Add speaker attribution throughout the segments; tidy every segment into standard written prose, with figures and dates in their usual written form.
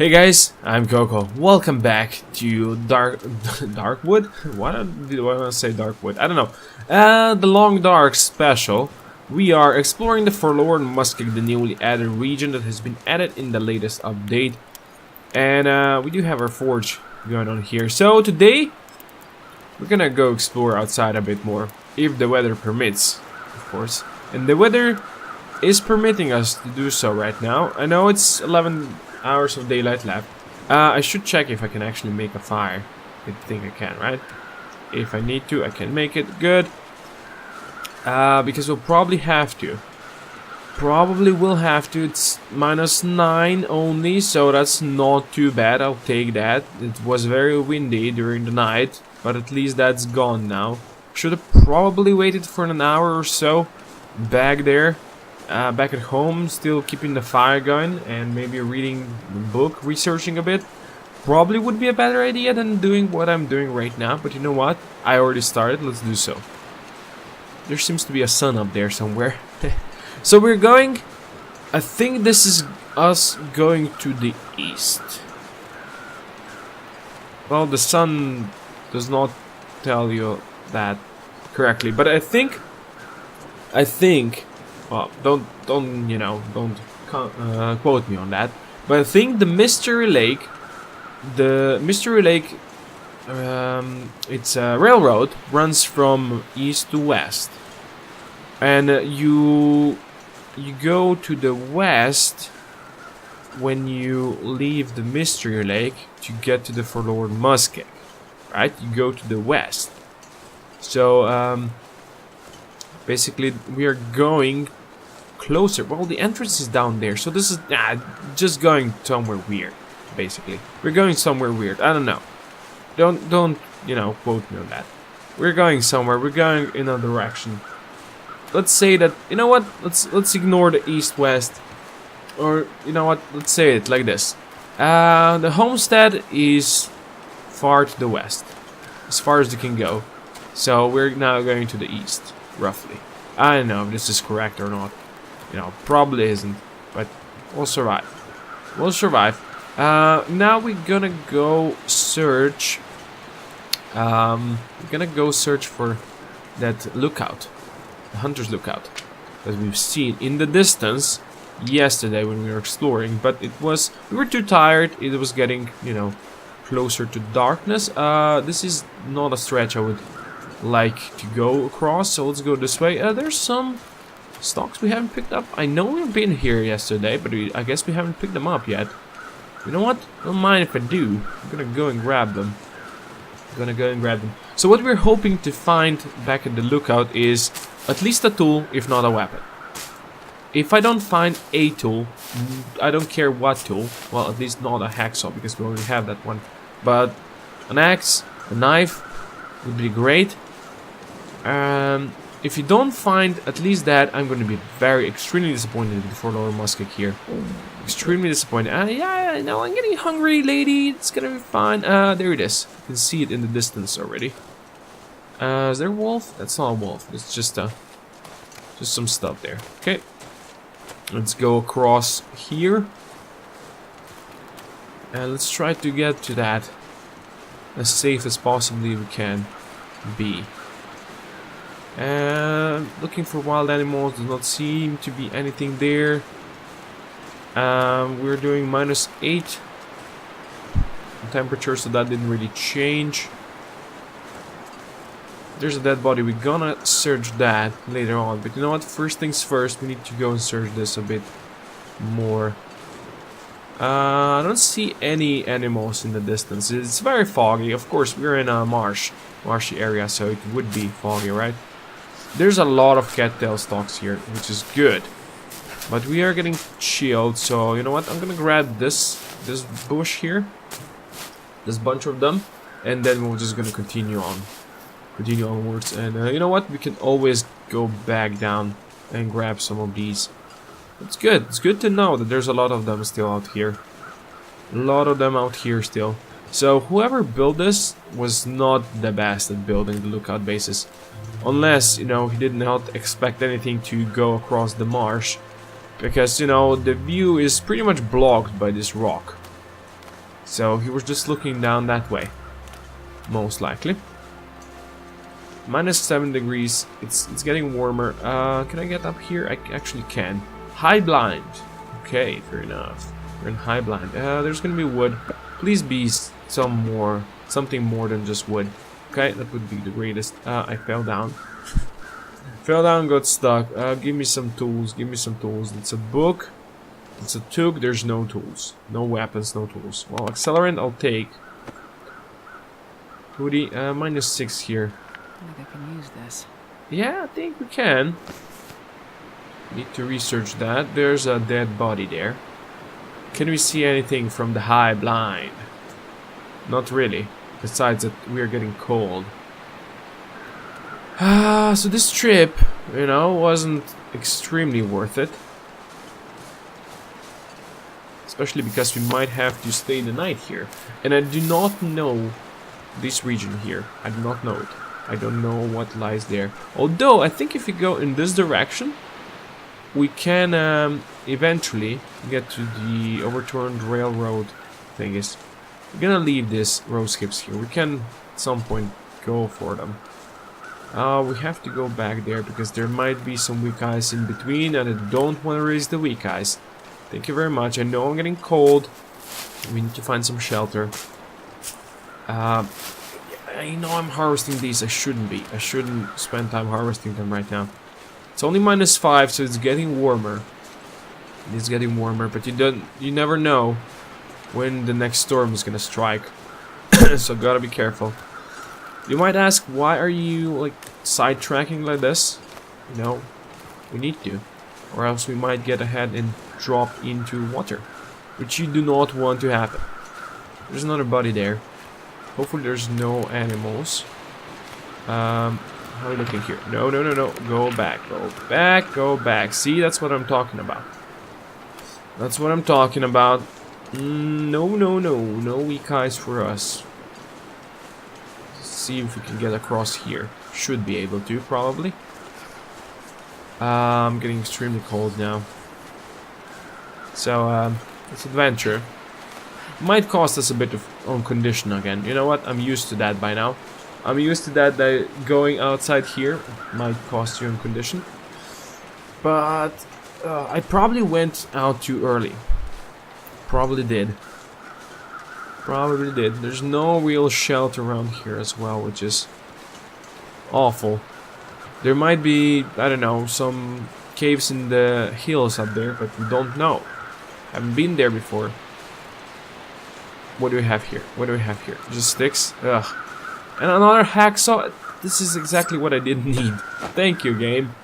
Speaker 1: Hey guys, I'm Coco. Welcome back to Darkwood? Why do I want to say Darkwood? I don't know. The Long Dark special. We are exploring the Forlorn Muskeg, the newly added region that has been added in the latest update. And we do have our forge going on here. So today, we're gonna go explore outside a bit more, if the weather permits, of course. And the weather is permitting us to do so right now. I know it's 11 hours of daylight left. I should check if I can actually make a fire. I think I can, right? If I need to, I can make it. Good. Because we'll probably have to. Probably will have to. It's -9 only, so that's not too bad. I'll take that. It was very windy during the night, but at least that's gone now. Should have probably waited for an hour or so back there. Back at home, still keeping the fire going and maybe reading the book, researching a bit. Probably would be a better idea than doing what I'm doing right now, but you know what? I already started, let's do so. There seems to be a sun up there somewhere. So we're going, I think this is us going to the east. Well, the sun does not tell you that correctly, but I think, well, don't quote me on that. But I think the Mystery Lake, it's a railroad, runs from east to west, and you go to the west when you leave the Mystery Lake to get to the Forlorn Muskeg, right? You go to the west. So basically, we are going closer. Well, the entrance is down there, so this is just going somewhere weird. Basically, we're going somewhere weird. I don't know. Don't quote me on that. We're going somewhere. We're going in a direction. Let's say that. You know what? Let's ignore the east-west, or you know what? Let's say it like this. The homestead is far to the west, as far as you can go. So we're now going to the east, roughly. I don't know if this is correct or not. Probably isn't, but we'll survive. We'll survive. Now we're gonna go search. We're gonna go search for that lookout, the hunter's lookout, that we've seen in the distance yesterday when we were exploring. But we were too tired. It was getting, closer to darkness. This is not a stretch I would like to go across, so let's go this way. There's some stocks we haven't picked up. I know we've been here yesterday, but I guess we haven't picked them up yet. You know what? Don't mind if I do. I'm gonna go and grab them. So what we're hoping to find back at the lookout is at least a tool, if not a weapon. If I don't find a tool, I don't care what tool. Well, at least not a hacksaw, because we already have that one. But an axe, a knife would be great. If you don't find at least that, I'm going to be extremely disappointed with the Forlorn Muskeg here. Extremely disappointed. Yeah, I know, I'm getting hungry, lady. It's gonna be fine. There it is. You can see it in the distance already. Is there a wolf? That's not a wolf. It's just some stuff there. Okay. Let's go across here. And let's try to get to that as safe as possibly we can be. Looking for wild animals, does not seem to be anything there. We're doing -8 temperature, so that didn't really change. There's a dead body. We're gonna search that later on, but you know what? First things first, we need to go and search this a bit more. I don't see any animals in the distance. It's very foggy. Of course, we're in a marshy area, so it would be foggy, right? There's a lot of cattail stalks here, which is good. But we are getting chilled, so you know what? I'm gonna grab this bush here, this bunch of them, and then we're just gonna continue onwards. And you know what? We can always go back down and grab some of these. It's good. It's good to know that there's a lot of them still out here. A lot of them out here still. So whoever built this was not the best at building the lookout bases. Unless, he did not expect anything to go across the marsh. Because, the view is pretty much blocked by this rock. So he was just looking down that way. Most likely. -7 degrees. It's getting warmer. Can I get up here? I actually can. High blind. Okay, fair enough. We're in high blind. There's gonna be wood. Please be something more than just wood. Okay, that would be the greatest. I fell down. Fell down, got stuck. Give me some tools. Give me some tools. It's a book. It's a tube. There's no tools. No weapons, no tools. Well, accelerant I'll take. Hoodie, -6 here.
Speaker 2: I think I can use this.
Speaker 1: Yeah, I think we can. Need to research that. There's a dead body there. Can we see anything from the high blind? Not really. Besides that, we are getting cold. So this trip, you know, wasn't extremely worth it. Especially because we might have to stay the night here. And I do not know this region here. I do not know it. I don't know what lies there. Although, I think if we go in this direction, we can eventually get to the overturned railroad thingies. We're gonna leave this road skips here. We can at some point go for them. We have to go back there because there might be some weak eyes in between and I don't want to raise the weak eyes. Thank you very much. I know I'm getting cold. We need to find some shelter. I know I'm harvesting these. I shouldn't be. I shouldn't spend time harvesting them right now. It's only -5, so it's getting warmer. It's getting warmer, but you never know when the next storm is gonna strike. So gotta be careful. You might ask, why are you like sidetracking like this? You know, we need to, or else we might get ahead and drop into water, which you do not want to happen. There's another body there. Hopefully there's no animals. How are we looking here? No, no, no, no. Go back, go back, go back. See, that's what I'm talking about. That's what I'm talking about. No, no, no. No weak eyes for us. Let's see if we can get across here. Should be able to, probably. I'm getting extremely cold now. So, this adventure might cost us a bit of on condition again. You know what? I'm used to that by now. I'm used to that going outside here might cost you on condition. But I probably went out too early. Probably did. Probably did. There's no real shelter around here as well, which is awful. There might be, I don't know, some caves in the hills up there, but we don't know. Haven't been there before. What do we have here? What do we have here? Just sticks? Ugh. And another hacksaw? This is exactly what I didn't need. Thank you, game.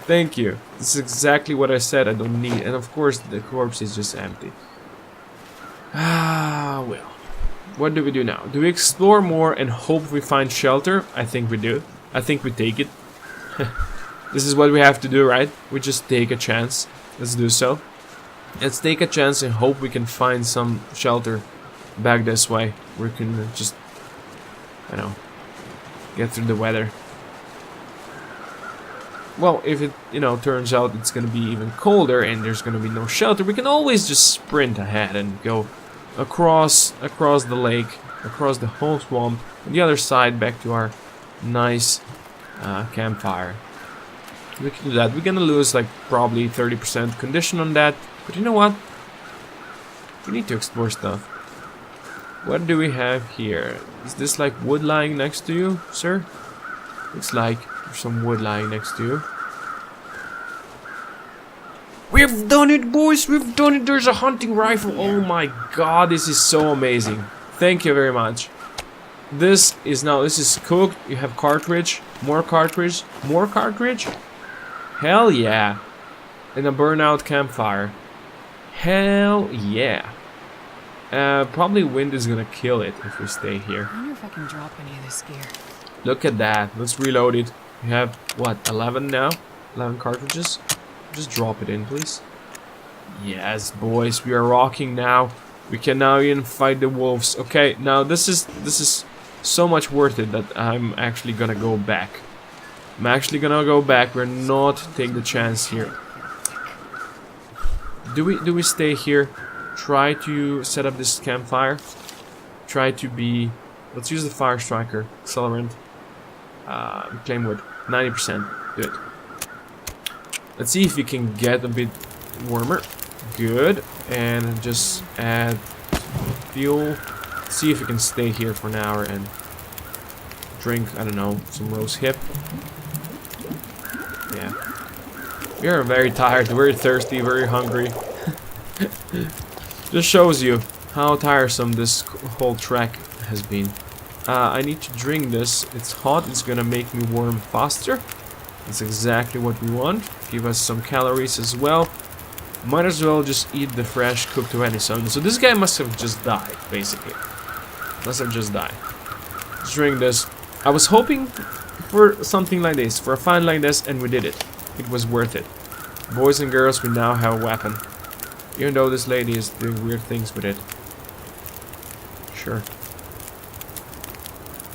Speaker 1: Thank you. This is exactly what I said I don't need. And of course, the corpse is just empty. Ah, well. What do we do now? Do we explore more and hope we find shelter? I think we do. I think we take it. This is what we have to do, right? We just take a chance. Let's do so. Let's take a chance and hope we can find some shelter back this way. We can just, I know, get through the weather. Well, if it, you know, turns out it's gonna be even colder and there's gonna be no shelter, we can always just sprint ahead and go across the lake, across the whole swamp, on the other side back to our nice campfire. We can do that. We're gonna lose like probably 30% condition on that, but you know what? We need to explore stuff. What do we have here? Is this like wood lying next to you, sir? Looks like there's some wood lying next to you. We've done it, boys! We've done it! There's a hunting rifle! Oh my god, this is so amazing. Thank you very much. This is cooked. You have cartridge, more cartridge, more cartridge. Hell yeah. And a burnout campfire. Hell yeah. Probably wind is gonna kill it if we stay here.
Speaker 2: I wonder if I can drop any of this gear.
Speaker 1: Look at that. Let's reload it. We have, what, 11 now? 11 cartridges? Just drop it in, please. Yes, boys, we are rocking now. We can now even fight the wolves. Okay, now this is so much worth it that I'm actually gonna go back. I'm actually gonna go back. We're not taking the chance here. Do we stay here? Try to set up this campfire. try to be... Let's use the fire striker accelerant. Claim wood, 90%. Good. Let's see if we can get a bit warmer. Good. And just add fuel. See if we can stay here for an hour and drink, I don't know, some rose hip. Yeah. We are very tired, very thirsty, very hungry. Just shows you how tiresome this whole trek has been. I need to drink this. It's hot. It's gonna make me warm faster. That's exactly what we want. Give us some calories as well. Might as well just eat the fresh cooked venison. So this guy must have just died, basically. Must have just died. Let's drink this. I was hoping for something like this, for a find like this, and we did it. It was worth it. Boys and girls, we now have a weapon. Even though this lady is doing weird things with it. Sure.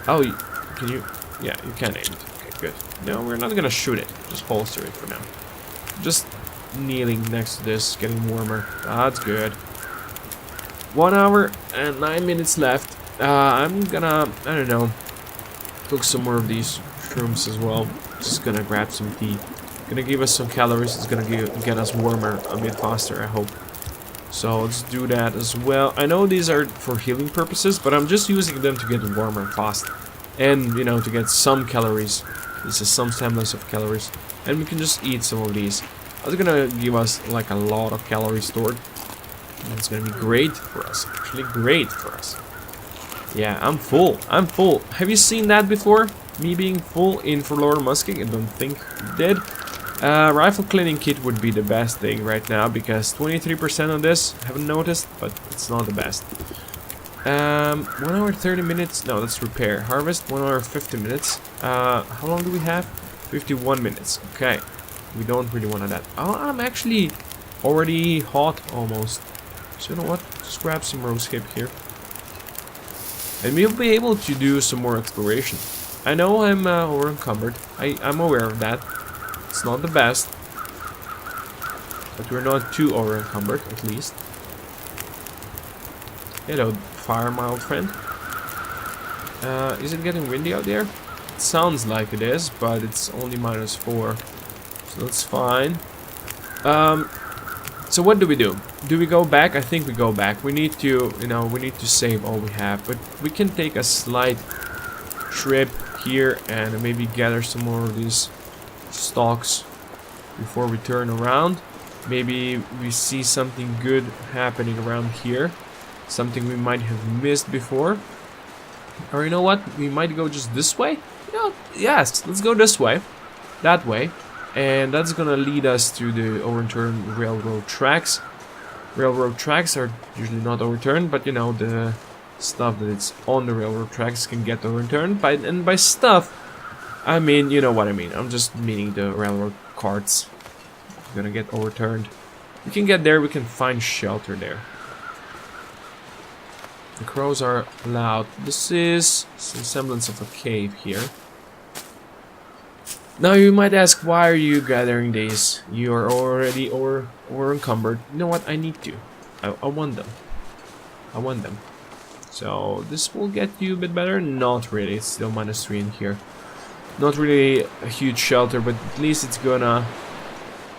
Speaker 1: Oh, can you? Yeah, you can aim it. Okay, good. No, we're not gonna shoot it. Just holster it for now. Just kneeling next to this, getting warmer. That's good. 1 hour and 9 minutes left. I'm gonna, I don't know, cook some more of these shrooms as well. Just gonna grab some tea. Gonna give us some calories. It's gonna get us warmer a bit faster, I hope. So let's do that as well. I know these are for healing purposes, but I'm just using them to get warmer fast. And, you know, to get some calories. This is some semblance of calories. And we can just eat some of these. That's gonna give us like a lot of calories stored. And it's gonna be great for us. Actually great for us. Yeah, I'm full. I'm full. Have you seen that before? Me being full in Forlorn Muskeg? I don't think you did. Rifle cleaning kit would be the best thing right now because 23% of this, I haven't noticed, but it's not the best. 1 hour 30 minutes, no, that's repair. Harvest, 1 hour 50 minutes. How long do we have? 51 minutes, okay. We don't really want that. Oh, I'm actually already hot almost. So you know what, just grab some rose hip here. And we'll be able to do some more exploration. I know I'm over encumbered, I'm aware of that. It's not the best, but we're not too over encumbered, at least. Hello, fire, my old friend. Is it getting windy out there? It sounds like it is, but it's only -4, so that's fine. So what do we do? Do we go back? I think we go back. We need to, you know, we need to save all we have, but we can take a slight trip here and maybe gather some more of these stalks before we turn around. Maybe we see something good happening around here, something we might have missed before. Or you know what, we might go just this way. You know, yes, let's go this way, that way, and that's gonna lead us to the overturned railroad tracks. Railroad tracks are usually not overturned, but you know, the stuff that it's on the railroad tracks can get overturned. And by stuff, I mean, you know what I mean. I'm just meaning the railroad carts. Gonna get overturned. We can get there, we can find shelter there. The crows are loud. This is some semblance of a cave here. Now you might ask, why are you gathering these? You are already or encumbered. You know what? I need to. I want them. I want them. So this will get you a bit better. Not really. It's still -3 in here. Not really a huge shelter, but at least it's gonna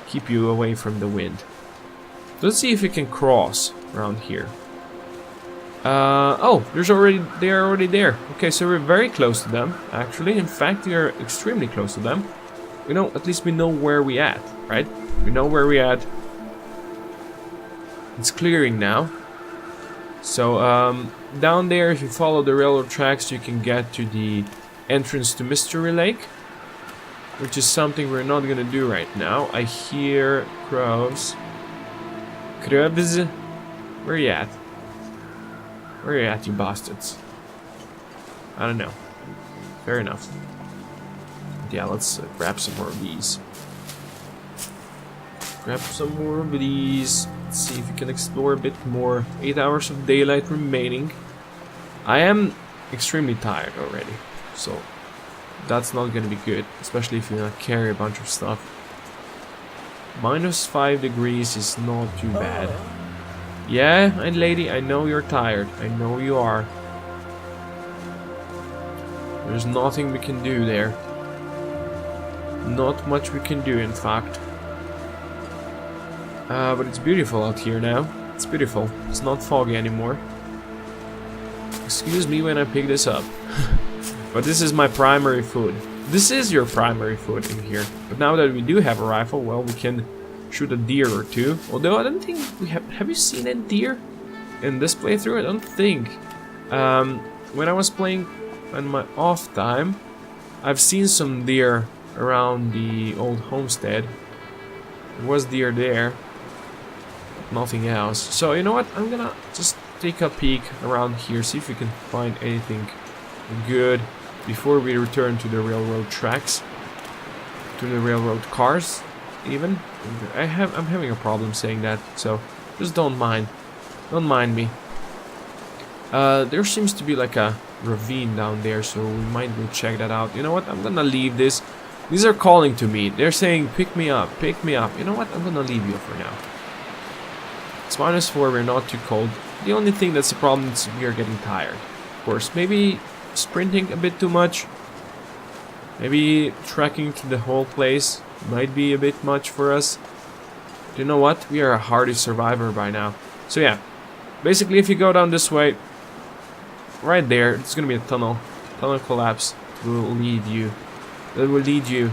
Speaker 1: keep you away from the wind. Let's see if we can cross around here. Oh, they are already there. Okay, so we're very close to them, actually. In fact, we are extremely close to them. You know, at least we know where we at, right? We know where we at. It's clearing now. So, down there, if you follow the railroad tracks, you can get to the entrance to Mystery Lake, which is something we're not gonna do right now. I hear crows. Crows? Where you at? Where you at, you bastards? I don't know. Fair enough. Yeah, let's grab some more of these. Grab some more of these. Let's see if we can explore a bit more. 8 hours of daylight remaining. I am extremely tired already, so that's not gonna be good, especially if you not carry a bunch of stuff. -5 degrees is not too bad. Yeah, and lady, I know you're tired. I know you are. There's nothing we can do there. Not much we can do, in fact. But it's beautiful out here now. It's beautiful. It's not foggy anymore. Excuse me when I pick this up. But this is my primary food. This is your primary food in here. But now that we do have a rifle, well, we can shoot a deer or two. Although I don't think we have... Have you seen a deer in this playthrough? I don't think. When I was playing on my off time, I've seen some deer around the old homestead. There was deer there. Nothing else. So you know what? I'm gonna just take a peek around here, see if we can find anything good before we return to the railroad tracks, to the railroad cars. Even I'm having a problem saying that, so just don't mind me. There seems to be like a ravine down there, so we might go check that out. You know what? I'm gonna leave this. These are calling to me. They're saying, pick me up, pick me up. You know what? I'm gonna leave you for now. It's -4, we're not too cold. The only thing that's a problem is we are getting tired. Of course, maybe sprinting a bit too much. Maybe trekking to the whole place might be a bit much for us. But you know what? We are a hardy survivor by now. So yeah, basically if you go down this way, right there, it's gonna be a tunnel. Tunnel collapse will lead you. That will lead you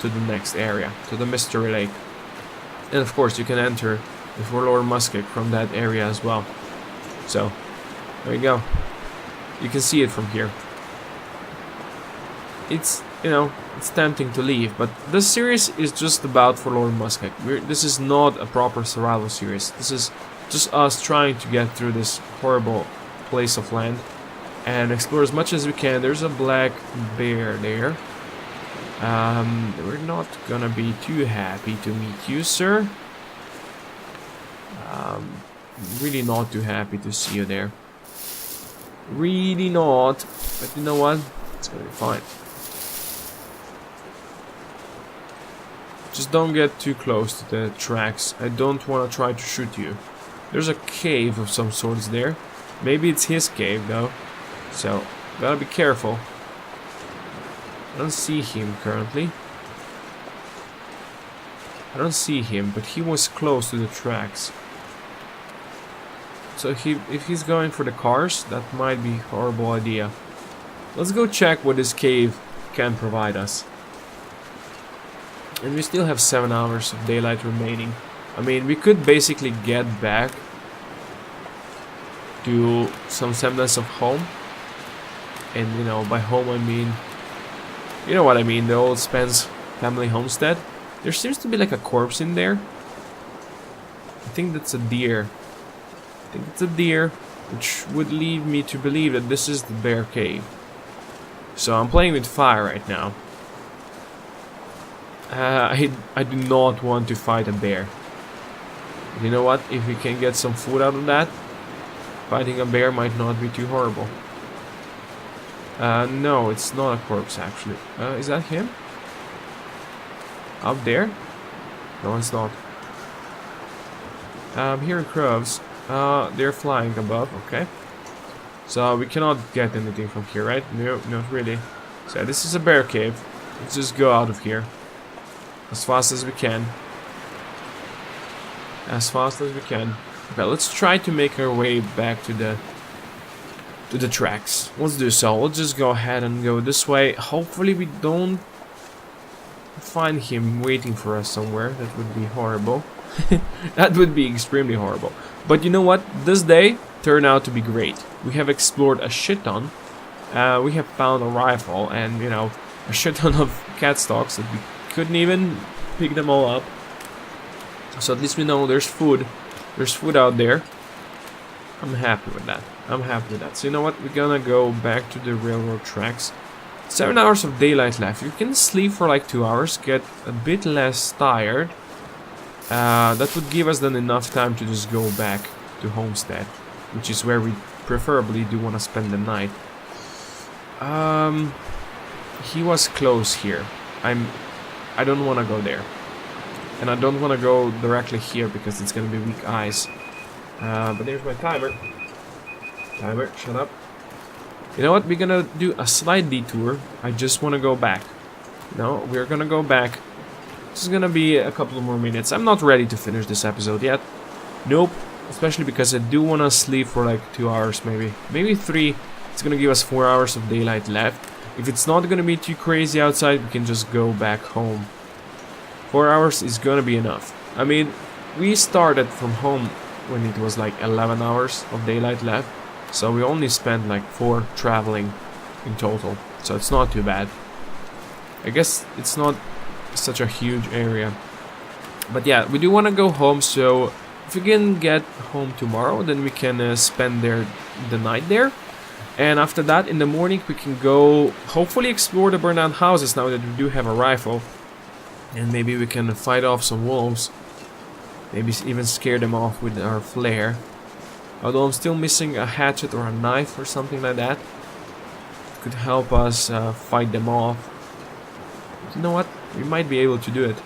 Speaker 1: to the next area, to the mystery lake. And of course you can enter the Forlorn Muskeg from that area as well. So, there you go. You can see it from here. It's, you know, it's tempting to leave, but this series is just about Forlorn Muskeg. This is not a proper survival series. This is just us trying to get through this horrible place of land and explore as much as we can. There's a black bear there. We're not gonna be too happy to meet you, sir. Really not too happy to see you there. Really not. But you know what? It's gonna be fine. Just don't get too close to the tracks. I don't want to try to shoot you. There's a cave of some sorts there. Maybe it's his cave though. So, gotta be careful. I don't see him currently. I don't see him, but he was close to the tracks. So if he's going for the cars, that might be a horrible idea. Let's go check what this cave can provide us. And we still have 7 hours of daylight remaining. I mean, we could basically get back to some semblance of home. And you know, by home I mean, you know what I mean, the old Spence family homestead. There seems to be like a corpse in there. I think that's a deer. I think it's a deer, which would lead me to believe that this is the bear cave. So I'm playing with fire right now. I do not want to fight a bear. But you know what? If we can get some food out of that, fighting a bear might not be too horrible. No, it's not a corpse actually. Is that him? Up there? No, it's not. I'm hearing crows. They're flying above, okay. So we cannot get anything from here, right? No, not really. So this is a bear cave. Let's just go out of here. As fast as we can. As fast as we can. Okay, let's try to make our way back to the tracks. Let's do so. Let's just go ahead and go this way. Hopefully we don't find him waiting for us somewhere. That would be horrible. That would be extremely horrible. But you know what? This day turned out to be great. We have explored a shit ton. We have found a rifle and, you know, a shit ton of cat stalks that we couldn't even pick them all up. So at least we know there's food. There's food out there. I'm happy with that. I'm happy with that. So you know what? We're gonna go back to the railroad tracks. 7 hours of daylight left. You can sleep for like 2 hours, get a bit less tired. That would give us then enough time to just go back to Homestead, which is where we preferably do want to spend the night. He was close here. I don't want to go there. And I don't want to go directly here because it's going to be weak eyes. But there's my timer. Timer, shut up. You know what? We're gonna do a slight detour. I just want to go back. No, we're gonna go back. This is gonna be a couple of more minutes. I'm not ready to finish this episode yet. Nope. Especially because I do want to sleep for like 2 hours, maybe. Maybe 3. It's gonna give us 4 hours of daylight left. If it's not gonna be too crazy outside, we can just go back home. 4 hours is gonna be enough. I mean, we started from home when it was like 11 hours of daylight left. So we only spent like 4 traveling in total. So it's not too bad. I guess it's not such a huge area. But yeah, we do want to go home, so if we can get home tomorrow, then we can spend the night there. And after that, in the morning, we can go hopefully explore the burned down houses now that we do have a rifle. And maybe we can fight off some wolves. Maybe even scare them off with our flare. Although I'm still missing a hatchet or a knife or something like that. It could help us fight them off. But you know what? We might be able to do it.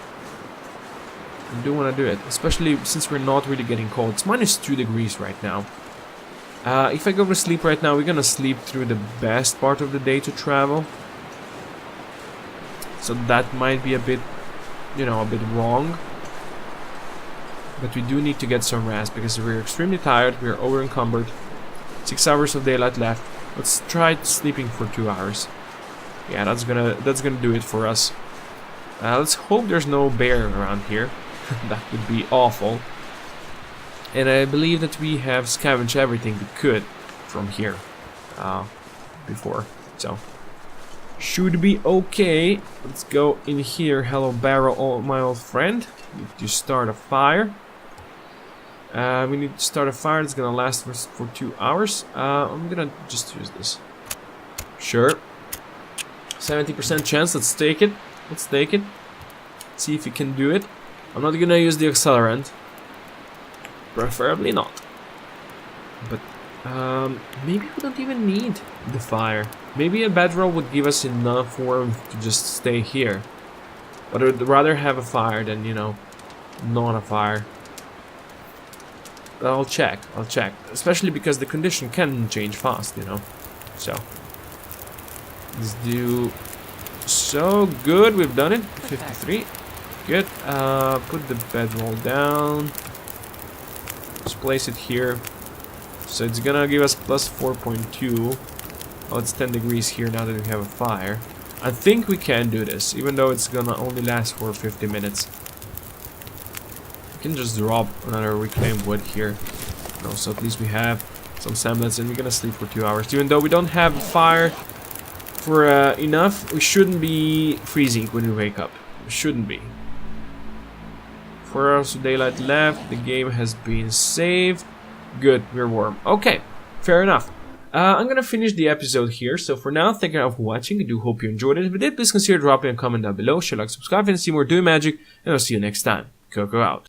Speaker 1: I do want to do it. Especially since we're not really getting cold. It's -2 degrees right now. If I go to sleep right now, we're gonna sleep through the best part of the day to travel. So that might be a bit, you know, a bit wrong. But we do need to get some rest because we're extremely tired, we're over encumbered. 6 hours of daylight left. Let's try sleeping for 2 hours. Yeah, that's gonna do it for us. Let's hope there's no bear around here. That would be awful. And I believe that we have scavenged everything we could from here before. So should be okay. Let's go in here. Hello, Barrel, my old friend. Need to start a fire. We need to start a fire that's gonna last for 2 hours. I'm gonna just use this. Sure. 70% chance. Let's take it. Let's take it. See if we can do it. I'm not gonna use the accelerant. Preferably not. But maybe we don't even need the fire. Maybe a bedroll would give us enough warmth to just stay here. But I'd rather have a fire than, you know, not a fire. But I'll check. Especially because the condition can change fast, you know. So let's do so good. We've done it. 53. Good. Put the bedroll down. Let's place it here. So it's gonna give us plus 4.2. Oh, it's 10 degrees here now that we have a fire. I think we can do this, even though it's gonna only last for 50 minutes. We can just drop another reclaimed wood here. No, so at least we have some semblance, and we're gonna sleep for 2 hours. Even though we don't have fire for enough, we shouldn't be freezing when we wake up. We shouldn't be. 4 hours of daylight left. The game has been saved. Good, we're warm. Okay, fair enough. I'm gonna finish the episode here. So for now, thank you all for watching. I do hope you enjoyed it. If you did, please consider dropping a comment down below. Share, like, subscribe, and see more doing magic. And I'll see you next time. Coco out.